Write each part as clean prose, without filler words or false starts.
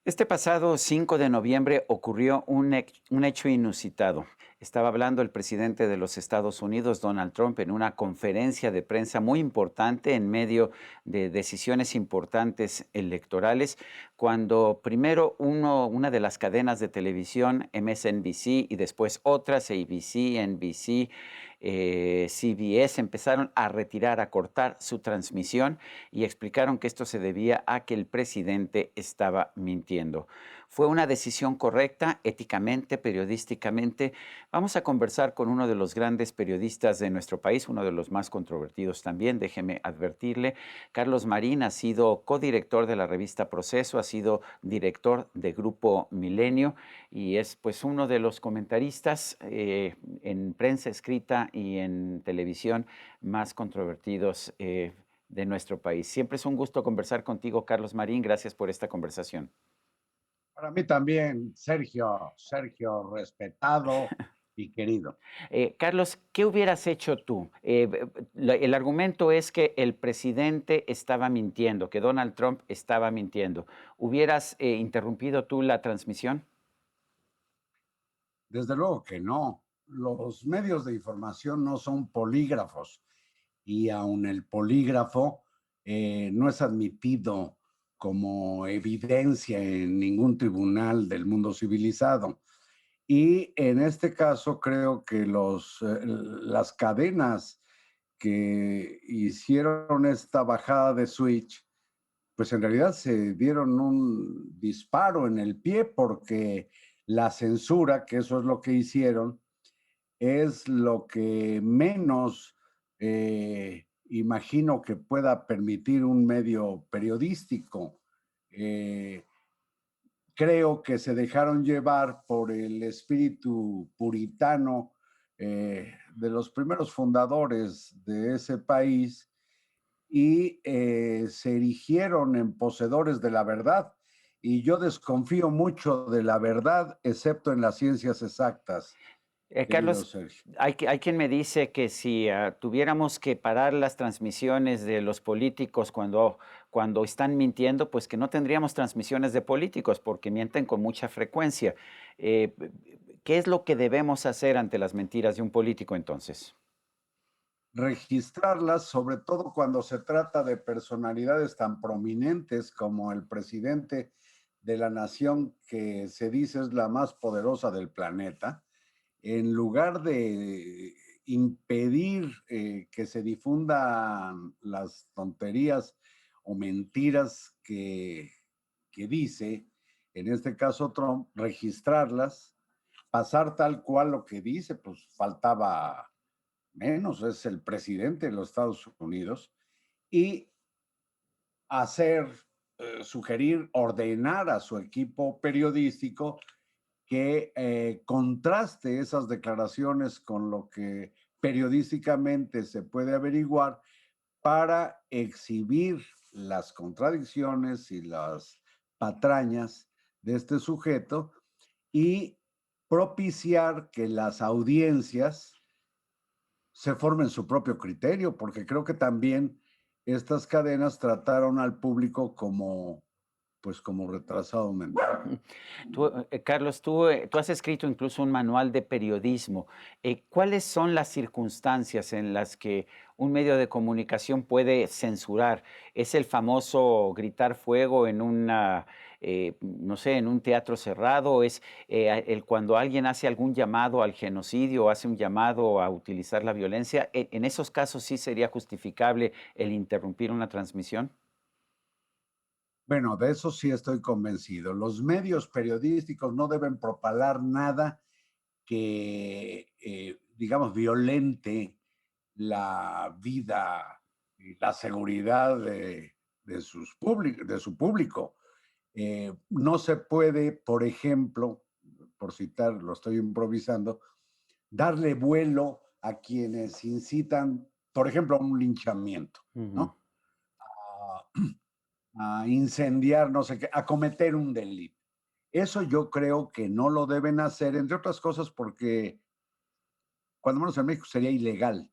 Este pasado 5 de noviembre ocurrió un hecho inusitado. Estaba hablando el presidente de los Estados Unidos, Donald Trump, en una conferencia de prensa muy importante en medio de decisiones importantes electorales, cuando primero una de las cadenas de televisión, MSNBC, y después otras, ABC, NBC, CBS, empezaron a retirar, a cortar su transmisión y explicaron que esto se debía a que el presidente estaba mintiendo. ¿Fue una decisión correcta, éticamente, periodísticamente? Vamos a conversar con uno de los grandes periodistas de nuestro país, uno de los más controvertidos también, déjeme advertirle. Carlos Marín ha sido codirector de la revista Proceso, ha sido director de Grupo Milenio y es pues uno de los comentaristas en prensa escrita y en televisión más controvertidos de nuestro país. Siempre es un gusto conversar contigo, Carlos Marín. Gracias por esta conversación. Para mí también, Sergio, respetado y querido. Carlos, ¿qué hubieras hecho tú? El argumento es que el presidente estaba mintiendo, que Donald Trump estaba mintiendo. ¿Hubieras interrumpido tú la transmisión? Desde luego que no. Los medios de información no son polígrafos y aun el polígrafo no es admitido como evidencia en ningún tribunal del mundo civilizado. Y en este caso creo que las cadenas que hicieron esta bajada de switch pues en realidad se dieron un disparo en el pie porque la censura, que eso es lo que hicieron, es lo que menos imagino que pueda permitir un medio periodístico. Eh, Creo que se dejaron llevar por el espíritu puritano de los primeros fundadores de ese país y se erigieron en poseedores de la verdad. Y yo desconfío mucho de la verdad, excepto en las ciencias exactas, querido Carlos, Sergio. hay quien me dice que si tuviéramos que parar las transmisiones de los políticos cuando están mintiendo, pues que no tendríamos transmisiones de políticos porque mienten con mucha frecuencia. Eh, ¿Qué es lo que debemos hacer ante las mentiras de un político entonces? Registrarlas, sobre todo cuando se trata de personalidades tan prominentes como el presidente de la nación que se dice es la más poderosa del planeta, en lugar de impedir que se difundan las tonterías o mentiras que dice, en este caso Trump, registrarlas, pasar tal cual lo que dice, pues faltaba menos, es el presidente de los Estados Unidos, y hacer, sugerir, ordenar a su equipo periodístico que contraste esas declaraciones con lo que periodísticamente se puede averiguar para exhibir las contradicciones y las patrañas de este sujeto y propiciar que las audiencias se formen su propio criterio, porque creo que también estas cadenas trataron al público como, pues como retrasado mental. Tú, Carlos, tú has escrito incluso un manual de periodismo. ¿Cuáles son las circunstancias en las que un medio de comunicación puede censurar? ¿Es el famoso gritar fuego en no sé, en un teatro cerrado? ¿Es cuando alguien hace algún llamado al genocidio o hace un llamado a utilizar la violencia? ¿En esos casos sí sería justificable el interrumpir una transmisión? Bueno, de eso sí estoy convencido. Los medios periodísticos no deben propalar nada que, digamos, violente la vida y la seguridad de su público. No se puede, por ejemplo, por citar, lo estoy improvisando, darle vuelo a quienes incitan, por ejemplo, a un linchamiento, Ujú. ¿no? A incendiar, no sé qué, a cometer un delito. Eso yo creo que no lo deben hacer, entre otras cosas porque, cuando menos en México, sería ilegal.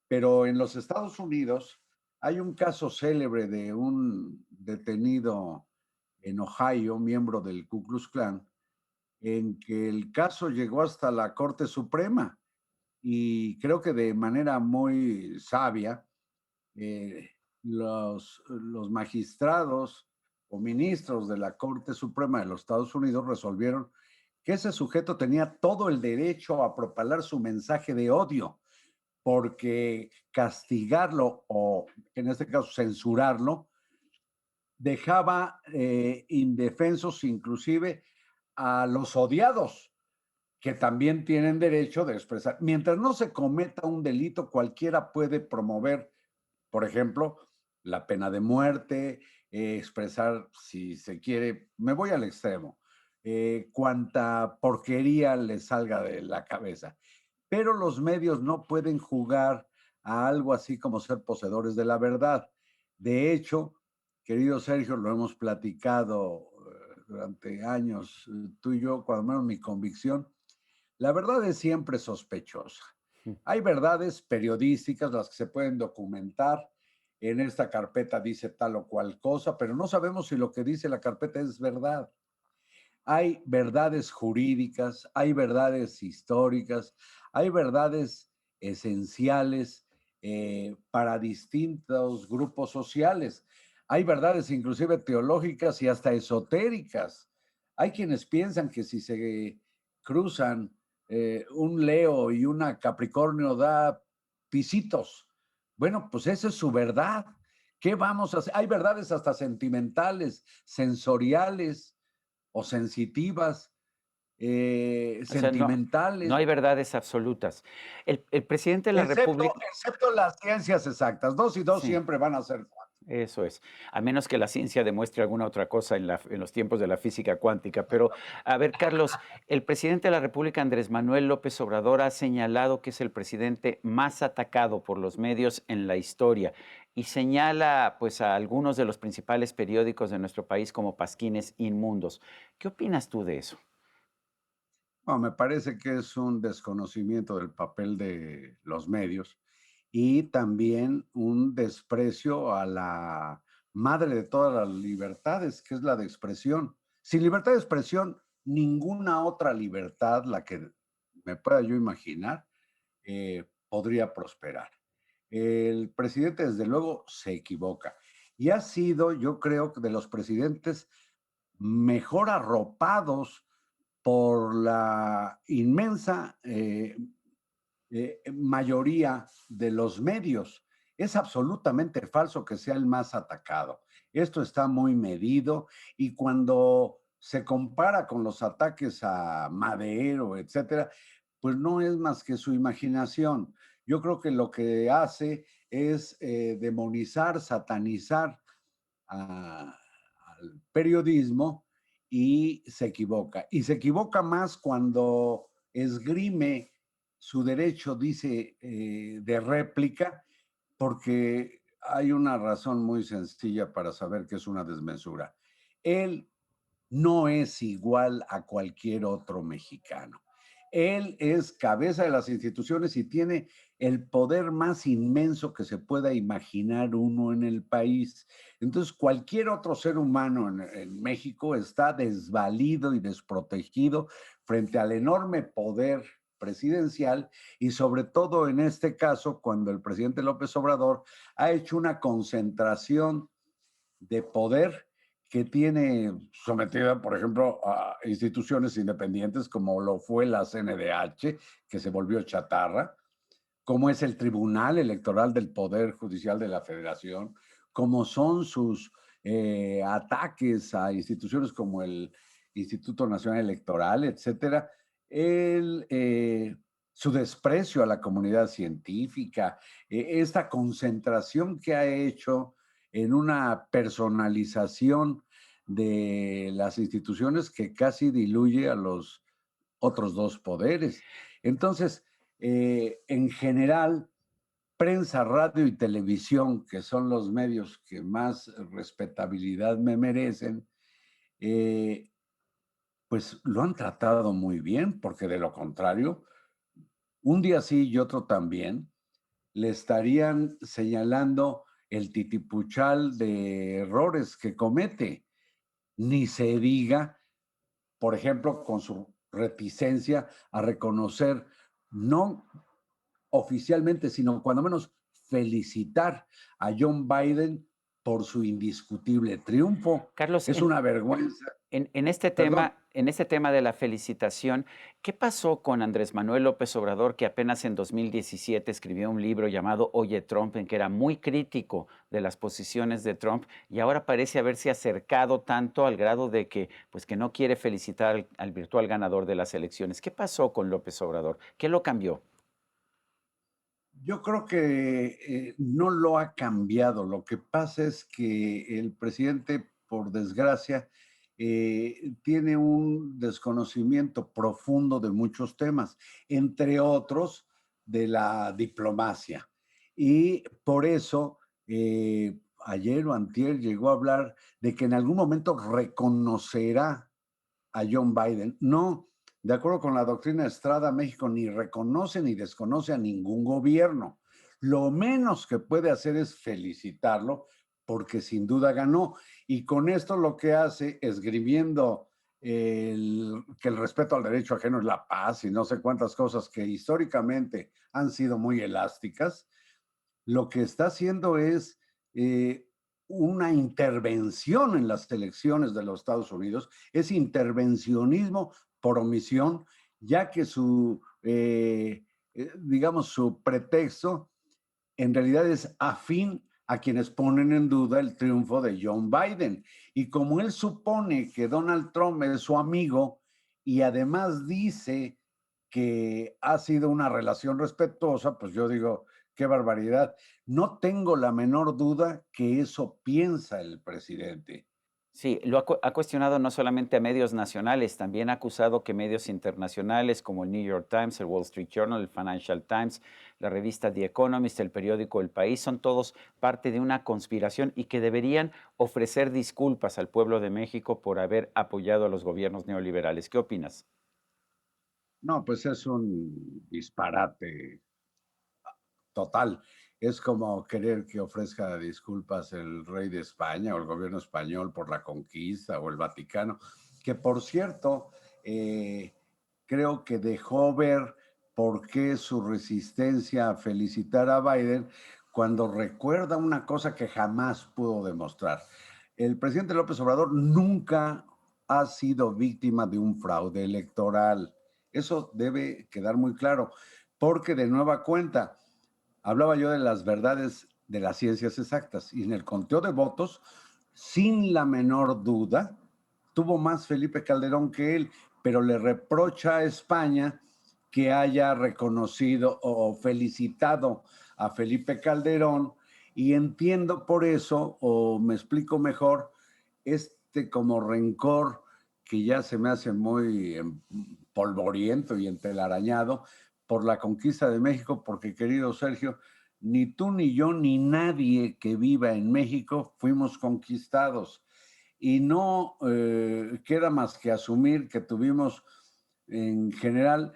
Pero en los Estados Unidos hay un caso célebre de un detenido en Ohio, miembro del Ku Klux Klan, en que el caso llegó hasta la Corte Suprema y creo que de manera muy sabia, eh, los magistrados o ministros de la Corte Suprema de los Estados Unidos resolvieron que ese sujeto tenía todo el derecho a propalar su mensaje de odio, porque castigarlo o, en este caso, censurarlo, dejaba indefensos inclusive a los odiados, que también tienen derecho de expresar. Mientras no se cometa un delito, cualquiera puede promover, por ejemplo, la pena de muerte, expresar, si se quiere, me voy al extremo, cuanta porquería le salga de la cabeza. Pero los medios no pueden jugar a algo así como ser poseedores de la verdad. De hecho, querido Sergio, lo hemos platicado durante años, tú y yo, cuando menos mi convicción, la verdad es siempre sospechosa. Mm. Hay verdades periodísticas, las que se pueden documentar. En esta carpeta dice tal o cual cosa, pero no sabemos si lo que dice la carpeta es verdad. Hay verdades jurídicas, hay verdades históricas, hay verdades esenciales para distintos grupos sociales. Hay verdades inclusive teológicas y hasta esotéricas. Hay quienes piensan que si se cruzan un Leo y una Capricornio da pisitos. Bueno, pues esa es su verdad. ¿Qué vamos a hacer? Hay verdades hasta sentimentales, sensoriales o sensitivas, O sea, no sentimentales, hay verdades absolutas. El presidente de la excepto, República, excepto las ciencias exactas. Dos y dos sí. siempre van a ser cuatro. Eso es, a menos que la ciencia demuestre alguna otra cosa en los tiempos de la física cuántica. Pero, a ver, Carlos, el presidente de la República, Andrés Manuel López Obrador, ha señalado que es el presidente más atacado por los medios en la historia y señala, pues, a algunos de los principales periódicos de nuestro país como pasquines inmundos. ¿Qué opinas tú de eso? No, me parece que es un desconocimiento del papel de los medios y también un desprecio a la madre de todas las libertades, que es la de expresión. Sin libertad de expresión, ninguna otra libertad, la que me pueda yo imaginar, podría prosperar. El presidente, desde luego, se equivoca y ha sido, yo creo, de los presidentes mejor arropados por la inmensa mayoría de los medios. Es absolutamente falso que sea el más atacado. Esto está muy medido y cuando se compara con los ataques a Madero, etcétera, pues no es más que su imaginación. Yo creo que lo que hace es demonizar, satanizar al periodismo y se equivoca. Y se equivoca más cuando esgrime su derecho, dice, de réplica, porque hay una razón muy sencilla para saber que es una desmesura. Él no es igual a cualquier otro mexicano. Él es cabeza de las instituciones y tiene el poder más inmenso que se pueda imaginar uno en el país. Entonces, cualquier otro ser humano en México está desvalido y desprotegido frente al enorme poder presidencial y sobre todo en este caso cuando el presidente López Obrador ha hecho una concentración de poder que tiene sometida, por ejemplo, a instituciones independientes como lo fue la CNDH, que se volvió chatarra, como es el Tribunal Electoral del Poder Judicial de la Federación, como son sus ataques a instituciones como el Instituto Nacional Electoral, etcétera, el, su desprecio a la comunidad científica, esta concentración que ha hecho en una personalización de las instituciones que casi diluye a los otros dos poderes. Entonces, en general, prensa, radio y televisión, que son los medios que más respetabilidad me merecen, eh, pues lo han tratado muy bien, porque de lo contrario, un día sí y otro también, le estarían señalando el titipuchal de errores que comete. ni se diga, por ejemplo, con su reticencia a reconocer, no oficialmente, sino cuando menos felicitar a John Biden por su indiscutible triunfo. Carlos, Es una vergüenza. en Perdón. en este tema de la felicitación, ¿qué pasó con Andrés Manuel López Obrador, que apenas en 2017 escribió un libro llamado Oye Trump, en que era muy crítico de las posiciones de Trump y ahora parece haberse acercado tanto al grado de que, pues, que no quiere felicitar al virtual ganador de las elecciones? ¿Qué pasó con López Obrador? ¿Qué lo cambió? Yo creo que no lo ha cambiado. Lo que pasa es que el presidente, por desgracia, tiene un desconocimiento profundo de muchos temas, entre otros de la diplomacia. Y por eso, ayer o antier llegó a hablar de que en algún momento reconocerá a John Biden. No, de acuerdo con la doctrina Estrada, México ni reconoce ni desconoce a ningún gobierno. Lo menos que puede hacer es felicitarlo porque sin duda ganó. Y con esto lo que hace, esgrimiendo que el respeto al derecho ajeno es la paz y no sé cuántas cosas que históricamente han sido muy elásticas, lo que está haciendo es eh, una intervención en las elecciones de los Estados Unidos, es intervencionismo por omisión, ya que digamos, su pretexto en realidad es afín a quienes ponen en duda el triunfo de John Biden. Y como él supone que Donald Trump es su amigo y además dice que ha sido una relación respetuosa, pues yo digo, qué barbaridad. No tengo la menor duda que eso piensa el presidente. Sí, ha cuestionado no solamente a medios nacionales, también ha acusado que medios internacionales como el New York Times, el Wall Street Journal, el Financial Times, la revista The Economist, el periódico El País, son todos parte de una conspiración y que deberían ofrecer disculpas al pueblo de México por haber apoyado a los gobiernos neoliberales. ¿Qué opinas? No, pues es un disparate total. Es como querer que ofrezca disculpas el rey de España o el gobierno español por la conquista o el Vaticano, que por cierto, creo que dejó ver por qué su resistencia a felicitar a Biden cuando recuerda una cosa que jamás pudo demostrar. El presidente López Obrador nunca ha sido víctima de un fraude electoral. Eso debe quedar muy claro, porque de nueva cuenta, hablaba yo de las verdades de las ciencias exactas y en el conteo de votos, sin la menor duda, tuvo más Felipe Calderón que él, pero le reprocha a España que haya reconocido o felicitado a Felipe Calderón y entiendo por eso, o me explico mejor, como rencor que ya se me hace muy polvoriento y entelarañado por la conquista de México, porque querido Sergio, ni tú ni yo ni nadie que viva en México fuimos conquistados y no queda más que asumir que tuvimos en general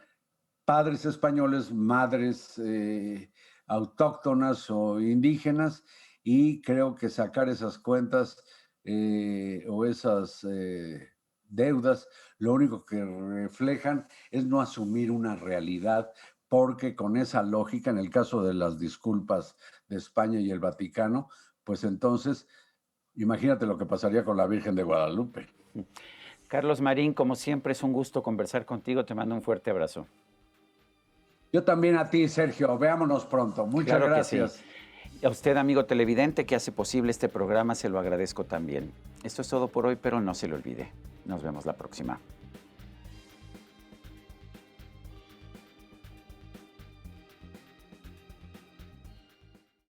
padres españoles, madres autóctonas o indígenas, y creo que sacar esas cuentas o esas deudas, lo único que reflejan es no asumir una realidad, porque con esa lógica, en el caso de las disculpas de España y el Vaticano, pues entonces imagínate lo que pasaría con la Virgen de Guadalupe. Carlos Marín, como siempre, es un gusto conversar contigo. Te mando un fuerte abrazo. Yo también a ti, Sergio. Veámonos pronto. Muchas Claro que sí. gracias. Y a usted, amigo televidente, que hace posible este programa, se lo agradezco también. Esto es todo por hoy, pero no se lo olvide. Nos vemos la próxima.